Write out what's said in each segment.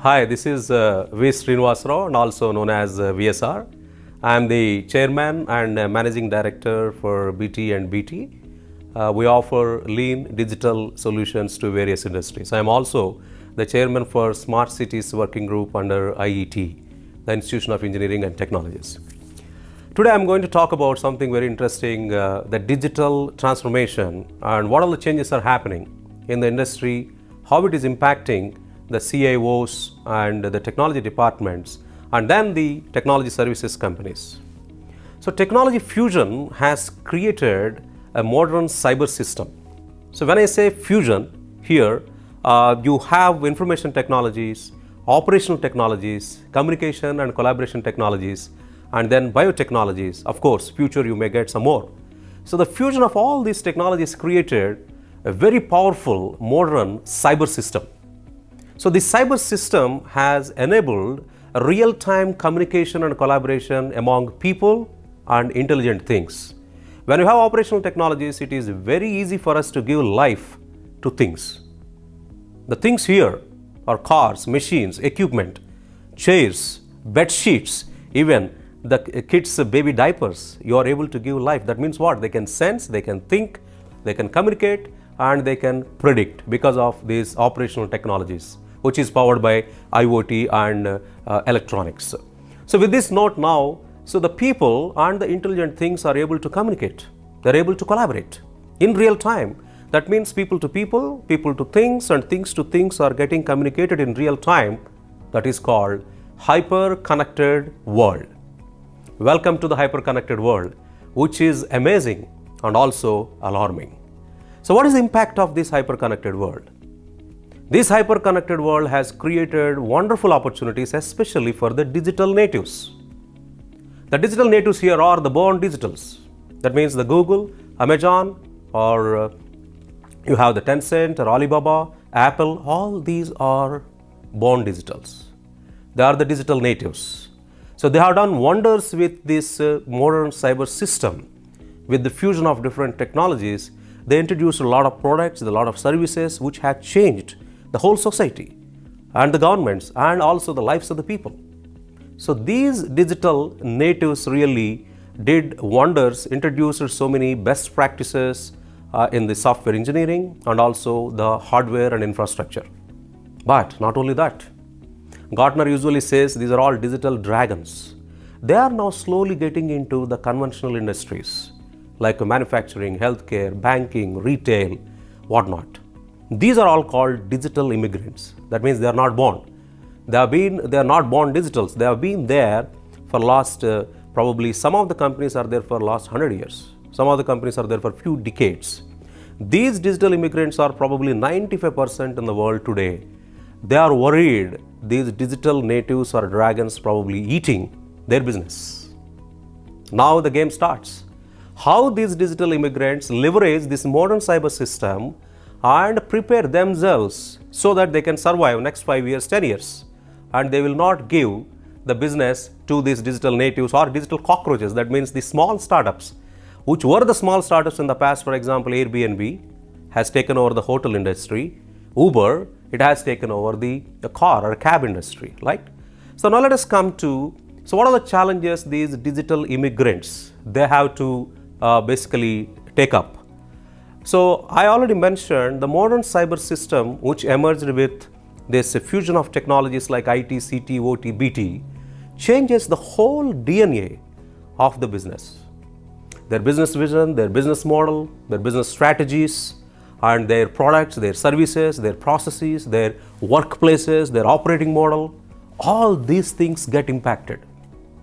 Hi, this is V. Srinivasa and also known as VSR. I am the chairman and managing director for BT and BT. We offer lean digital solutions to various industries. I am also the chairman for Smart Cities Working Group under IET, the Institution of Engineering and Technologies. Today I am going to talk about something very interesting, the digital transformation and what all the changes are happening in the industry, how it is impacting the CIOs and the technology departments, and then the technology services companies. So technology fusion has created a modern cyber system. So when I say fusion here, you have information technologies, operational technologies, communication and collaboration technologies, and then biotechnologies. Of course, future you may get some more. So the fusion of all these technologies created a very powerful modern cyber system. So the cyber system has enabled a real-time communication and collaboration among people and intelligent things. When you have operational technologies, it is very easy for us to give life to things. The things here are cars, machines, equipment, chairs, bed sheets, even the kids' baby diapers. You are able to give life. That means what? They can sense, they can think, they can communicate, and they can predict because of these operational technologies, which is powered by IoT and electronics. So with this note now, so the people and the intelligent things are able to communicate. They're able to collaborate in real time. That means people to things, and things to things are getting communicated in real time. That is called hyper-connected world. Welcome to the hyper-connected world, which is amazing and also alarming. So what is the impact of this hyper-connected world? This hyper-connected world has created wonderful opportunities, especially for the digital natives. The digital natives here are the born digitals. That means the Google, Amazon, or you have the Tencent or Alibaba, Apple, all these are born digitals. They are the digital natives. So they have done wonders with this modern cyber system. With the fusion of different technologies, they introduced a lot of products, a lot of services which have changed the whole society and the governments and also the lives of the people. So these digital natives really did wonders, introduced so many best practices in the software engineering and also the hardware and infrastructure. But not only that, Gartner usually says these are all digital dragons. They are now slowly getting into the conventional industries like manufacturing, healthcare, banking, retail, whatnot. These are all called digital immigrants. That means they are not born. They are not born digitals. They have been there for last, probably some of the companies are there for last 100 years. Some of the companies are there for few decades. These digital immigrants are probably 95% in the world today. They are worried these digital natives or dragons probably eating their business. Now the game starts. How these digital immigrants leverage this modern cyber system and prepare themselves so that they can survive next 5 years, 10 years. And they will not give the business to these digital natives or digital cockroaches. That means the small startups, which were the small startups in the past. For example, Airbnb has taken over the hotel industry. Uber, it has taken over the car or cab industry, right? So now let us come to, so what are the challenges these digital immigrants, they have to basically take up? So I already mentioned the modern cyber system which emerged with this fusion of technologies like IT, CT, OT, BT changes the whole DNA of the business. Their business vision, their business model, their business strategies, and their products, their services, their processes, their workplaces, their operating model, all these things get impacted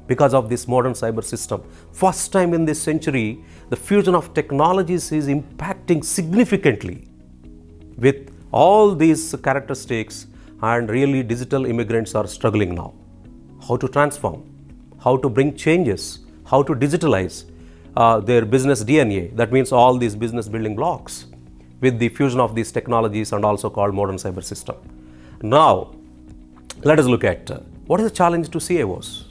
because of this modern cyber system. First time in this century, the fusion of technologies is impacting significantly with all these characteristics, and really digital immigrants are struggling now. How to transform, how to bring changes, how to digitalize their business DNA. That means all these business building blocks with the fusion of these technologies and also called modern cyber system. Now, let us look at what is the challenge to CIOs.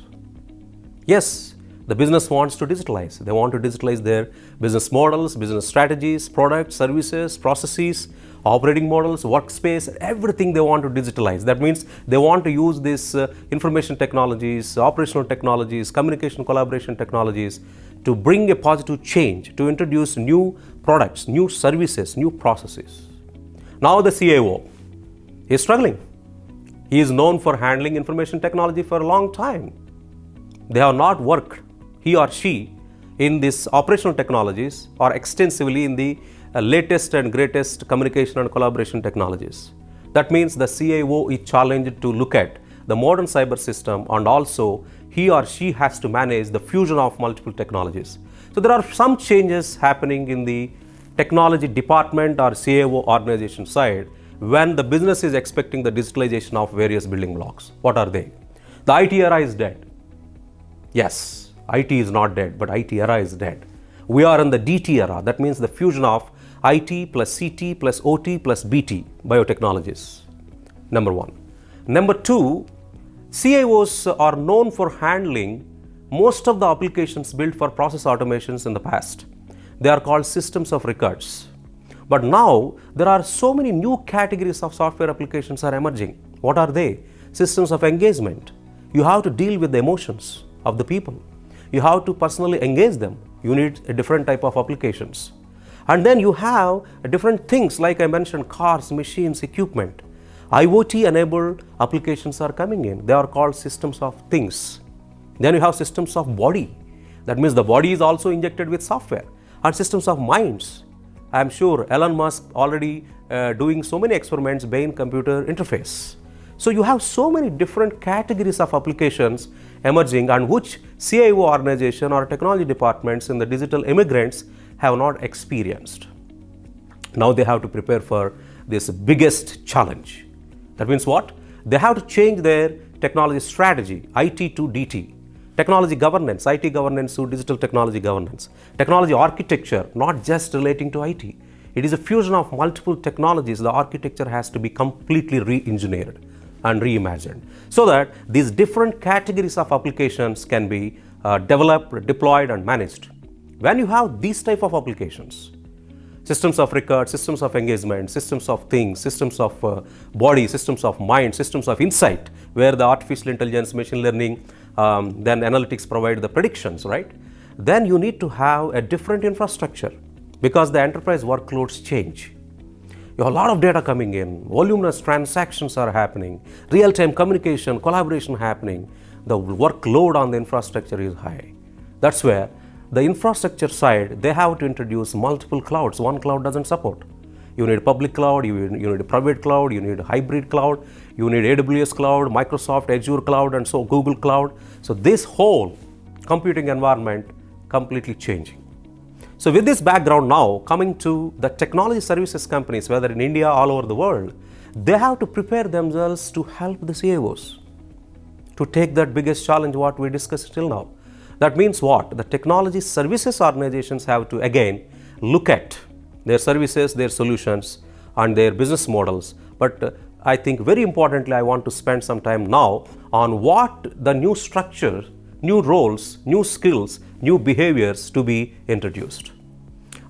Yes, the business wants to digitalize. They want to digitalize their business models, business strategies, products, services, processes, operating models, workspace, everything they want to digitalize. That means they want to use this information technologies, operational technologies, communication collaboration technologies to bring a positive change, to introduce new products, new services, new processes. Now the CIO is struggling. He is known for handling information technology for a long time. They have not worked, he or she, in these operational technologies or extensively in the latest and greatest communication and collaboration technologies. That means the CIO is challenged to look at the modern cyber system, and also he or she has to manage the fusion of multiple technologies. So there are some changes happening in the technology department or CIO organization side when the business is expecting the digitalization of various building blocks. What are they? The IT era is dead. Yes, IT is not dead, but IT era is dead. We are in the DT era. That means the fusion of IT plus CT plus OT plus BT, biotechnologies. Number one. Number two, CIOs are known for handling most of the applications built for process automations in the past. They are called systems of records. But now there are so many new categories of software applications are emerging. What are they? Systems of engagement. You have to deal with the emotions of the people. You have to personally engage them. You need a different type of applications. And then you have different things like I mentioned, cars, machines, equipment. IoT enabled applications are coming in. They are called systems of things. Then you have systems of body. That means the body is also injected with software. And systems of minds. I am sure Elon Musk already doing so many experiments, brain-computer interface. So you have so many different categories of applications emerging, and which CIO organization or technology departments in the digital immigrants have not experienced. Now they have to prepare for this biggest challenge. That means what? They have to change their technology strategy, IT to DT. Technology governance, IT governance to digital technology governance. Technology architecture, not just relating to IT. It is a fusion of multiple technologies. The architecture has to be completely re-engineered and reimagined so that these different categories of applications can be developed, deployed and managed. When you have these type of applications, systems of record, systems of engagement, systems of things, systems of body, systems of mind, systems of insight, where the artificial intelligence, machine learning, then analytics provide the predictions, right? Then you need to have a different infrastructure because the enterprise workloads change. You have a lot of data coming in, voluminous transactions are happening, real-time communication, collaboration happening. The workload on the infrastructure is high. That's where the infrastructure side, they have to introduce multiple clouds. One cloud doesn't support. You need public cloud, you need a private cloud, you need a hybrid cloud, you need AWS cloud, Microsoft Azure cloud, and so Google cloud. So this whole computing environment completely changing. So with this background now, coming to the technology services companies, whether in India, all over the world, they have to prepare themselves to help the CIOs to take that biggest challenge what we discussed till now. That means what? The technology services organizations have to again look at their services, their solutions and their business models. But I think very importantly, I want to spend some time now on what the new structure, new roles, new skills, new behaviors to be introduced.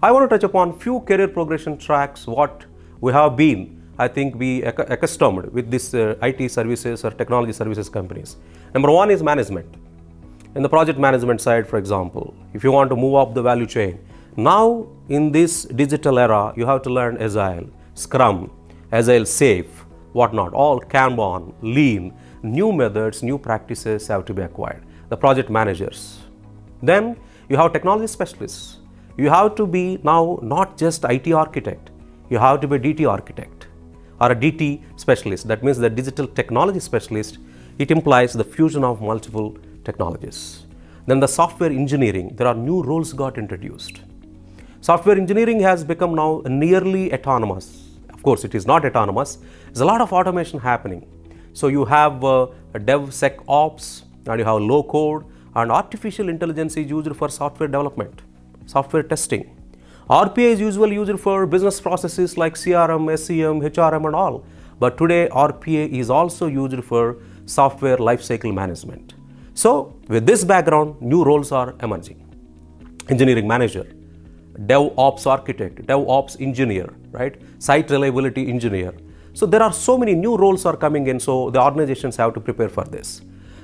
I want to touch upon few career progression tracks, what we have been, I think, we accustomed with this IT services or technology services companies. Number one is management. In the project management side, for example, if you want to move up the value chain, now in this digital era, you have to learn Agile, Scrum, Agile Safe, whatnot, all Kanban, Lean, new methods, new practices have to be acquired. The project managers. Then you have technology specialists. You have to be now not just IT architect, you have to be a DT architect or a DT specialist. That means the digital technology specialist. It implies the fusion of multiple technologies. Then the software engineering, there are new roles got introduced. Software engineering has become now nearly autonomous. Of course, it is not autonomous. There's a lot of automation happening. So you have DevSecOps, and you have low code, and artificial intelligence is used for software development, software testing. RPA is usually used for business processes like CRM, SCM, HRM and all. But today RPA is also used for software lifecycle management. So with this background, new roles are emerging. Engineering manager, DevOps architect, DevOps engineer, right? Site reliability engineer. So there are so many new roles are coming in, so the organizations have to prepare for this.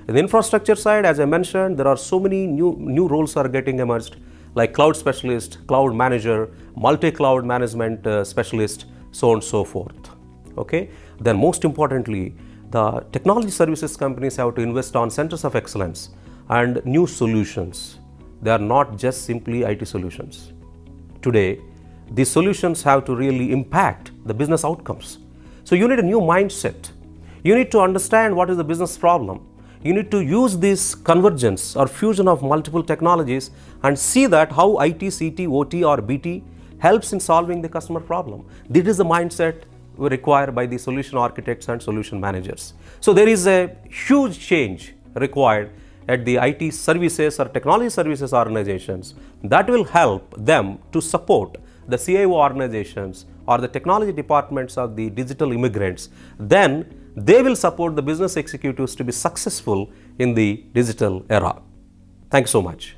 In the infrastructure side, as I mentioned, there are so many new roles are getting emerged, like cloud specialist, cloud manager, multi-cloud management specialist, so on and so forth. Okay. Then most importantly, the technology services companies have to invest on centers of excellence and new solutions. They are not just simply IT solutions. Today, these solutions have to really impact the business outcomes. So you need a new mindset. You need to understand what is the business problem. You need to use this convergence or fusion of multiple technologies and see that how IT, CT, OT or BT helps in solving the customer problem. This is the mindset required by the solution architects and solution managers. So there is a huge change required at the IT services or technology services organizations that will help them to support the CIO organizations or the technology departments of the digital immigrants. Then they will support the business executives to be successful in the digital era. Thanks so much.